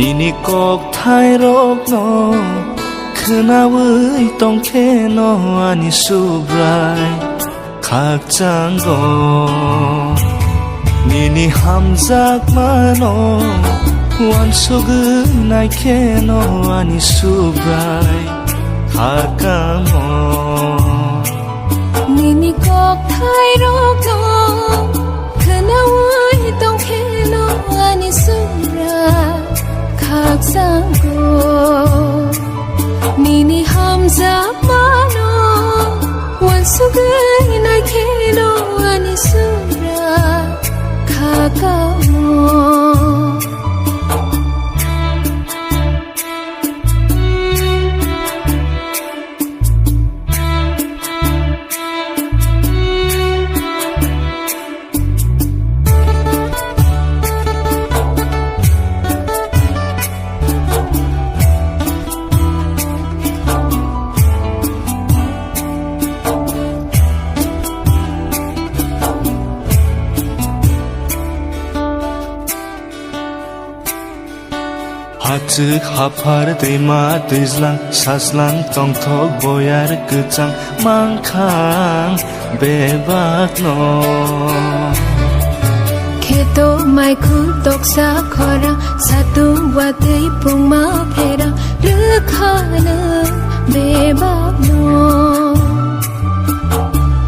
니니 꼭 타이록 너 그나의 똥캐 너 아니 수브라이 각장고 니니 함작마노 완속은 나이캐 너 아니 수브라이 가까모 니니 꼭 타이록 너 그나의 똥캐 너 아니 수브라이 각장고 니니 함작마노 완속은 나이캐 너 아니 수브라이 가까모 하트 하파르 데마 데슬랑 사슬랑 똥톡 보야르 그짱 망캉 베박노 Keto mai khu tok sa khora satu watei pung ma phera rukhana bebak no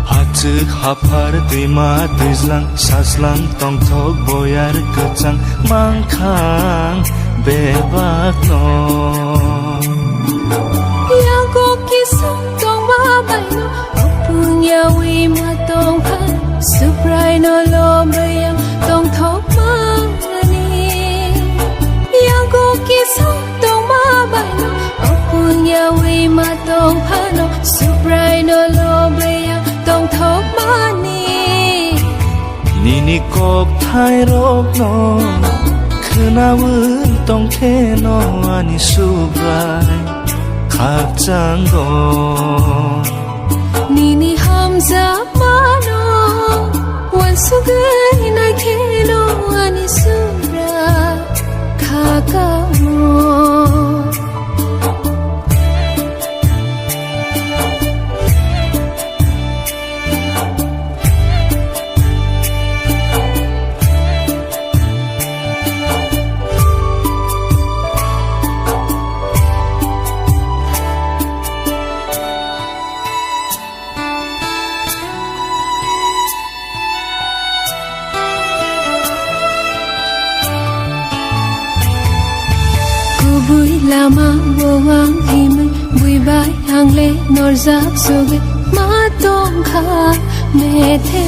하트 하파르 데마 데슬랑 사슬랑 똥톡 보야르 그짱 망캉 베박노 Yago kisong tong mabayno Opung yawi matong pan Supray no lobayang tong thok mani Yago kisong tong mabayno Opung yawi matong pano Supray no lobayang tong thok mani 니니 꼭 타이록 너 그나의 똥캐 너 아니 수브라이 각장고 니니 함작마노 완속은 나이캐 너 아니 수브라이 가까모 Bui lama boang himai bui bai hangle norzak soge ma tong kha me the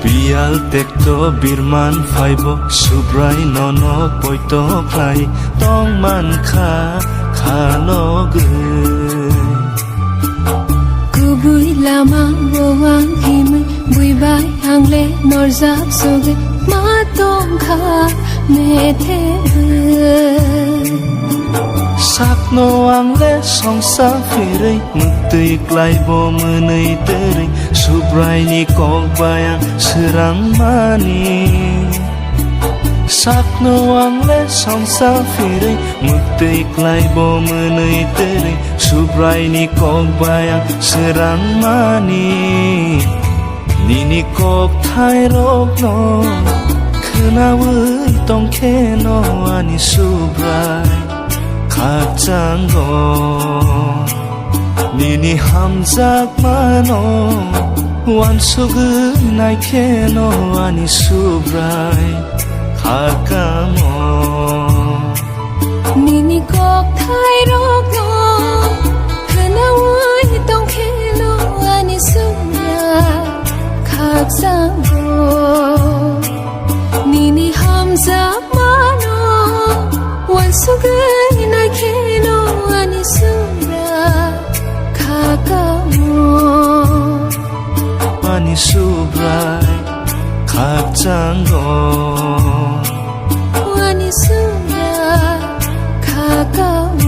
비알 덱도 비르만 파이보 수브라이 너너 보이토 플라이 똥만 카 카노그 Bui lama boang himai bui bai hangle norzak soge ma tong kha me the Sakno angle songsa firei mutui klai bo menei terei subrai ni kok bayang serang mani Sakno angle songsa firei mutui klai bo menei terei subrai ni kok bayang serang mani Nini kok tairok no 그나의 똥캐 너 아니 수브라이 각장고 니니 함작마노 완속은 나이캐 너 아니 수브라이 가까모 니니 꼭 타이록 너 그나의 똥캐 너 아니 수브라이 각장고 니니 함작마노 완속은 나이캐 너 아니 수브라이 가까모 아니 수브라이 각장고 아니 수브라이 가까모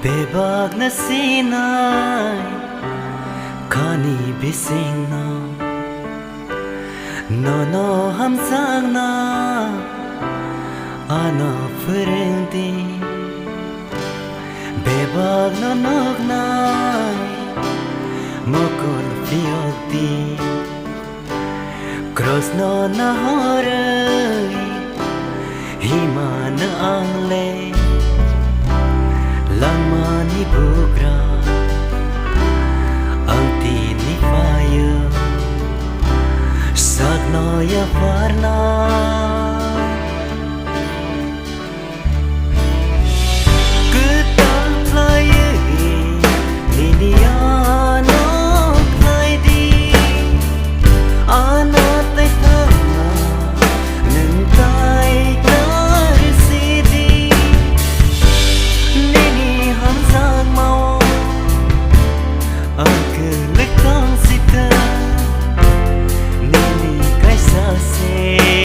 Bebag na sinay Kani bising na No hamsang na Ana frendi Bebag na nagnay Makul fiog di Cross no nahoray Hima na ang le Langmani bugra Ang tinifaya Sagnoya varna Ketang playa Liliana klaidi Anate tanga Nentai karsidi Nini hamzang mau Ang kelikang sita Nini kaisa se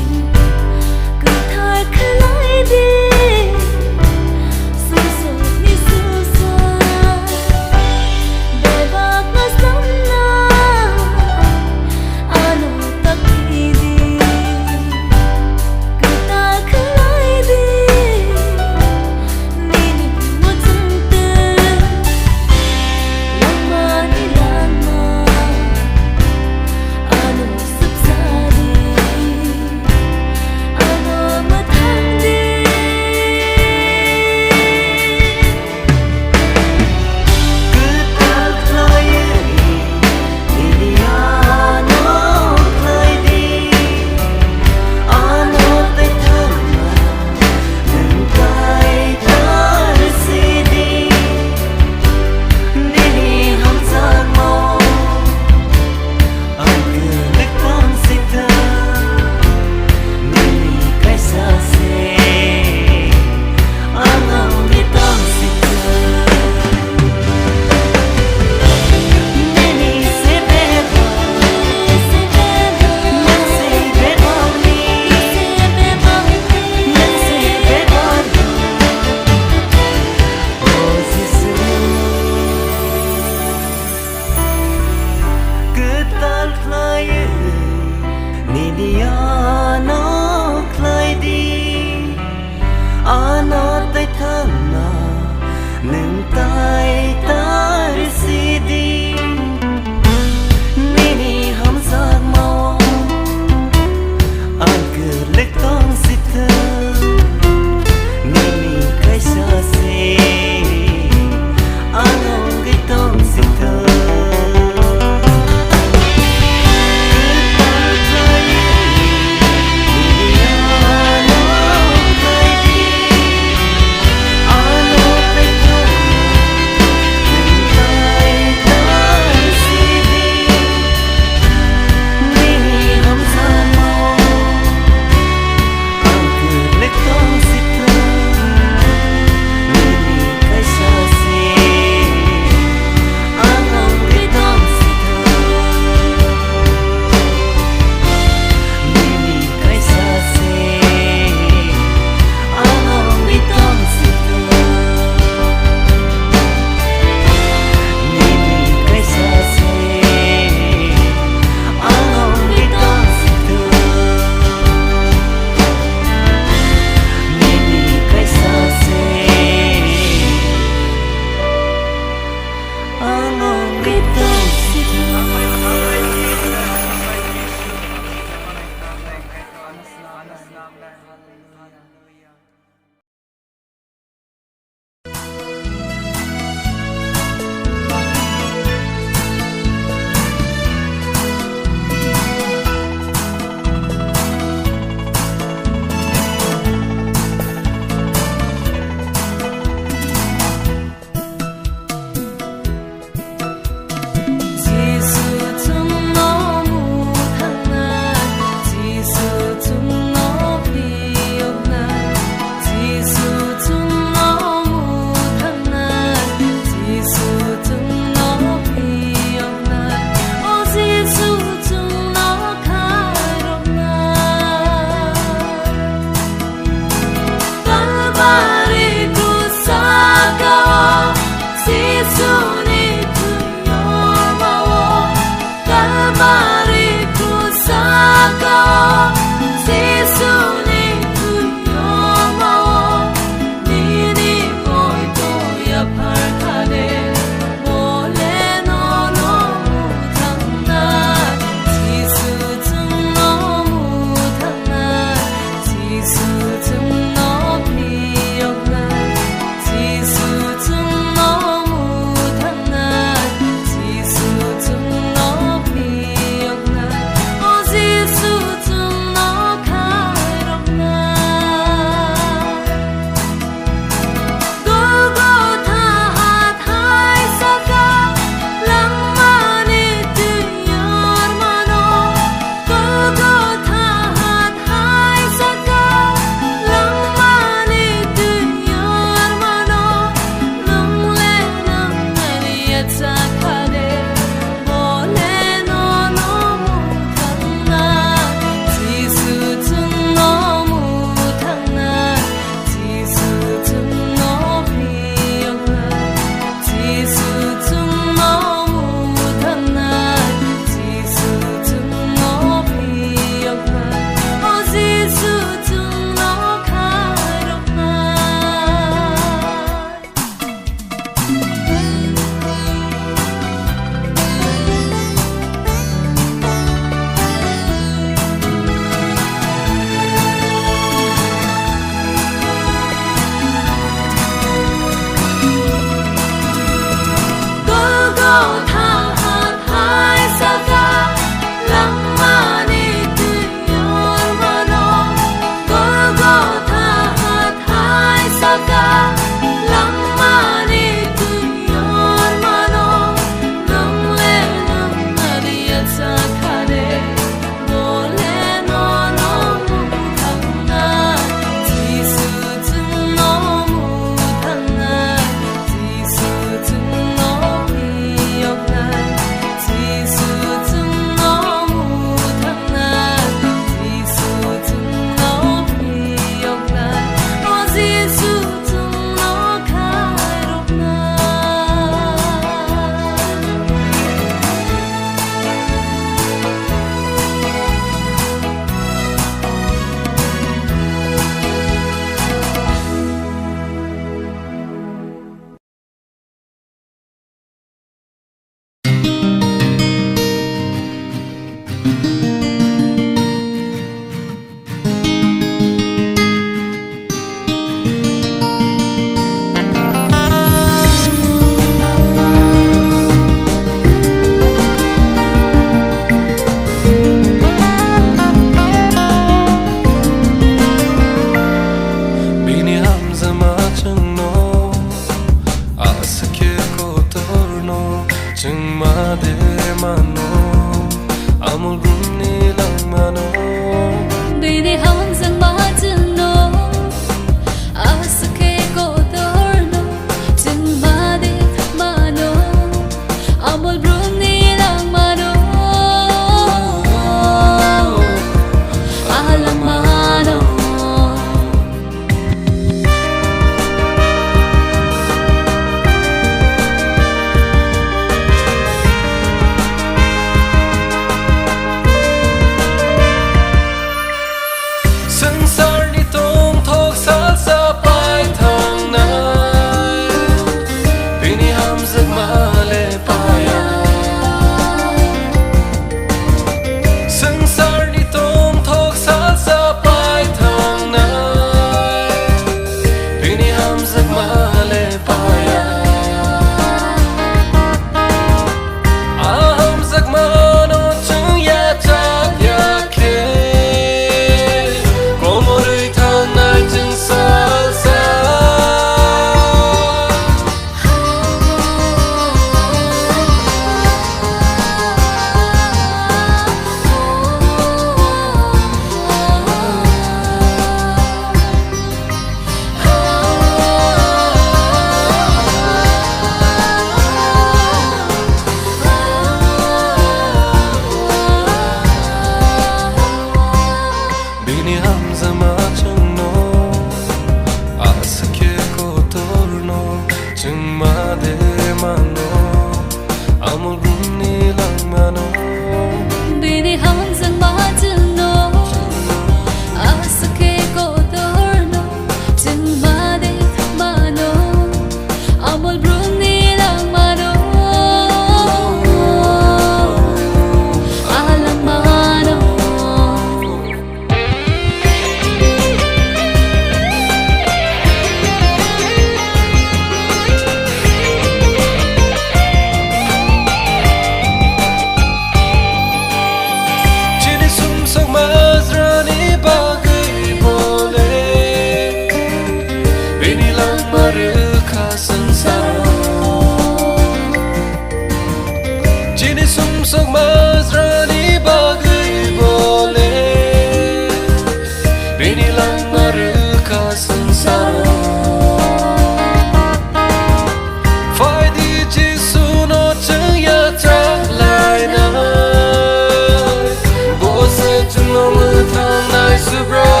thong nai su bra